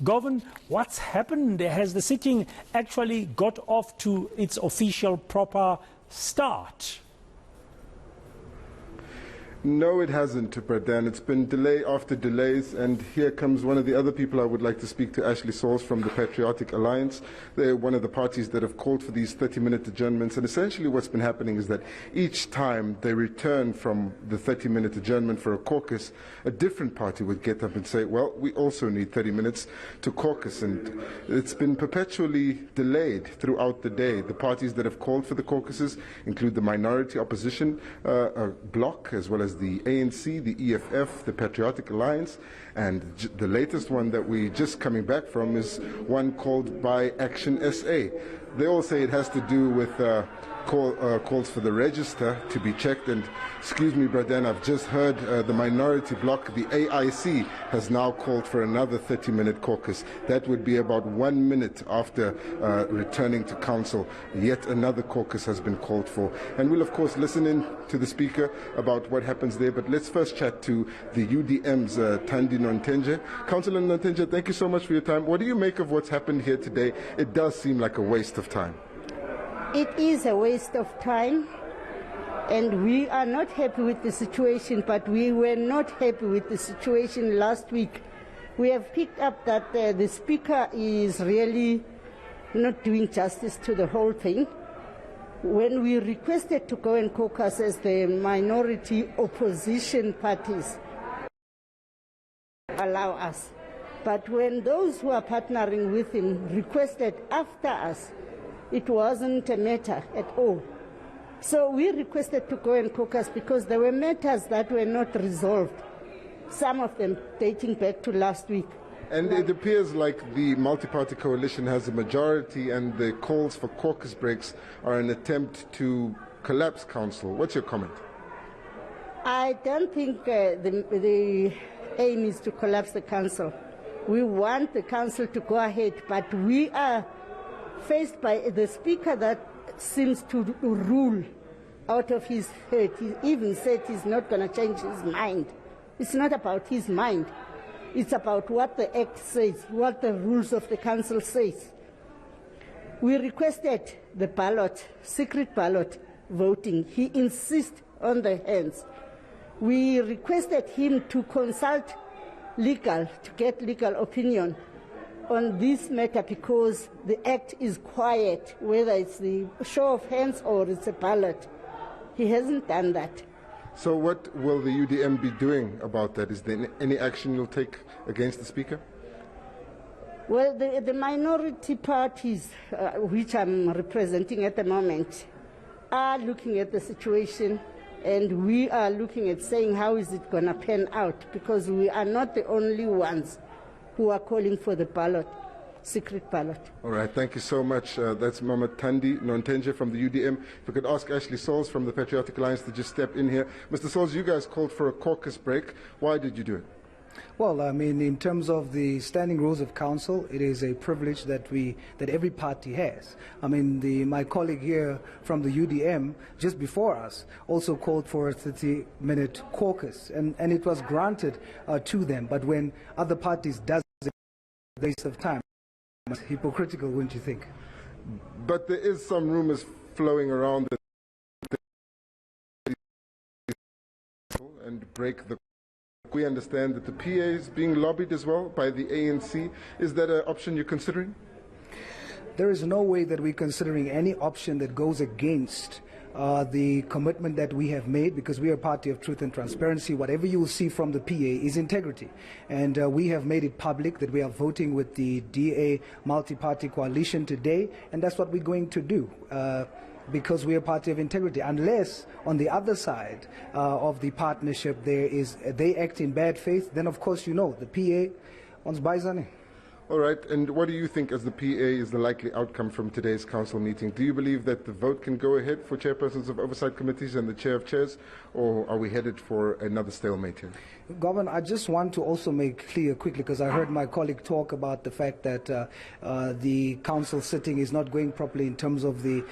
Govan, what's happened? Has the sitting actually got off to its official proper start? No, it hasn't, Pradan. It's been delay after delays, and here comes one of the other people I would like to speak to, Ashley Sauls from the Patriotic Alliance. They're one of the parties that have called for these 30-minute adjournments, and essentially what's been happening is that each time they return from the 30-minute adjournment for a caucus, a different party would get up and say, well, we also need 30 minutes to caucus, and it's been perpetually delayed throughout the day. The parties that have called for the caucuses include the minority opposition bloc, as well as the ANC, the EFF, the Patriotic Alliance, and the latest one that we're just coming back from is one called by Action SA. They all say it has to do with calls for the register to be checked. And excuse me, Braden, I've just heard the minority bloc, the AIC, has now called for another 30-minute caucus. That would be about 1 minute after returning to council. Yet another caucus has been called for. And we'll, of course, listen in to the Speaker about what happens there. But let's first chat to the UDM's Thandi Nontenje. Councillor Nontenje, thank you so much for your time. What do you make of what's happened here today? It does seem like a waste of time. It is a waste of time, and we are not happy with the situation, but we were not happy with the situation last week. We have picked up that the Speaker is really not doing justice to the whole thing. When we requested to go and caucus as the minority opposition parties allow us, but when those who are partnering with him requested after us, it wasn't a matter at all. So we requested to go and caucus because there were matters that were not resolved, some of them dating back to last week. And it appears like the multi-party coalition has a majority, and the calls for caucus breaks are an attempt to collapse council. What's your comment? I don't think the aim is to collapse the council. We want the council to go ahead, but we are faced by the Speaker that seems to rule out of his head. He even said he's not going to change his mind. It's not about his mind. It's about what the Act says, what the rules of the council says. We requested the ballot, secret ballot voting. He insists on the hands. We requested him to consult legal, to get legal opinion on this matter, because the Act is quiet, whether it's the show of hands or it's a ballot. He hasn't done that. So what will the UDM be doing about that? Is there any action you'll take against the Speaker? Well, the minority parties, which I'm representing at the moment, are looking at the situation, and we are looking at saying how is it going to pan out, because we are not the only ones who are calling for the ballot, secret ballot. All right, thank you so much. That's Mama Thandi Nontenje from the UDM. If we could ask Ashley Sauls from the Patriotic Alliance to just step in here. Mr. Sauls, you guys called for a caucus break. Why did you do it? Well, I mean, in terms of the standing rules of council, it is a privilege that every party has. I mean, my colleague here from the UDM, just before us, also called for a 30-minute caucus, and it was granted to them. But when other parties does it, a waste of time. It's hypocritical, wouldn't you think? But there is some rumors flowing around that and break the. We understand that the PA is being lobbied as well by the ANC. Is that an option you're considering? There is no way that we're considering any option that goes against the commitment that we have made, because we are a party of truth and transparency. Whatever you will see from the PA is integrity. And we have made it public that we are voting with the DA multi-party coalition today, and that's what we're going to do. Because we are a party of integrity, unless on the other side of the partnership they act in bad faith, then of course, you know, the PA wants Baizane. All right, and what do you think as the PA is the likely outcome from today's council meeting? Do you believe that the vote can go ahead for chairpersons of oversight committees and the chair of chairs, or are we headed for another stalemate here? Govan, I just want to also make clear quickly, because I heard my colleague talk about the fact that the council sitting is not going properly in terms of the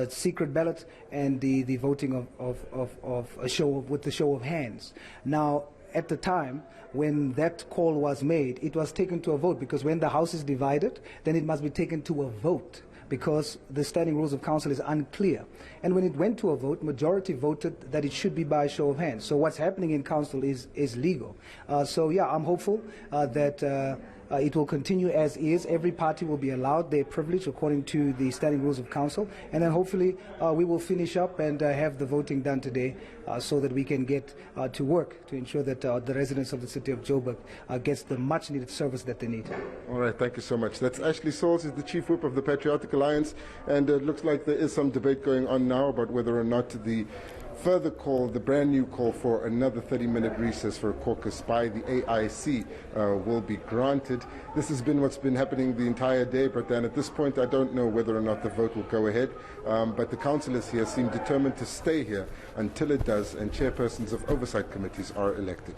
secret ballot and the voting of a show with the show of hands. Now, at the time when that call was made, it was taken to a vote, because when the House is divided, then it must be taken to a vote, because the standing rules of council is unclear. And when it went to a vote, majority voted that it should be by a show of hands. So what's happening in council is legal. So yeah, I'm hopeful that it will continue as is. Every party will be allowed their privilege according to the standing rules of council, and then hopefully we will finish up and have the voting done today, so that we can get to work to ensure that the residents of the city of Joburg gets the much needed service that they need. All right, thank you so much. That's Ashley Sauls, is the Chief Whip of the Patriotic Alliance, and it looks like there is some debate going on now about whether or not the further call, the brand new call for another 30-minute recess for a caucus by the AIC will be granted. This has been what's been happening the entire day, but then at this point I don't know whether or not the vote will go ahead, but the councillors here seem determined to stay here until it does, and chairpersons of oversight committees are elected.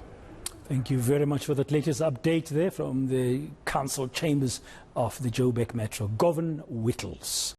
Thank you very much for that latest update there from the council chambers of the Joburg Metro. Govan Whittles.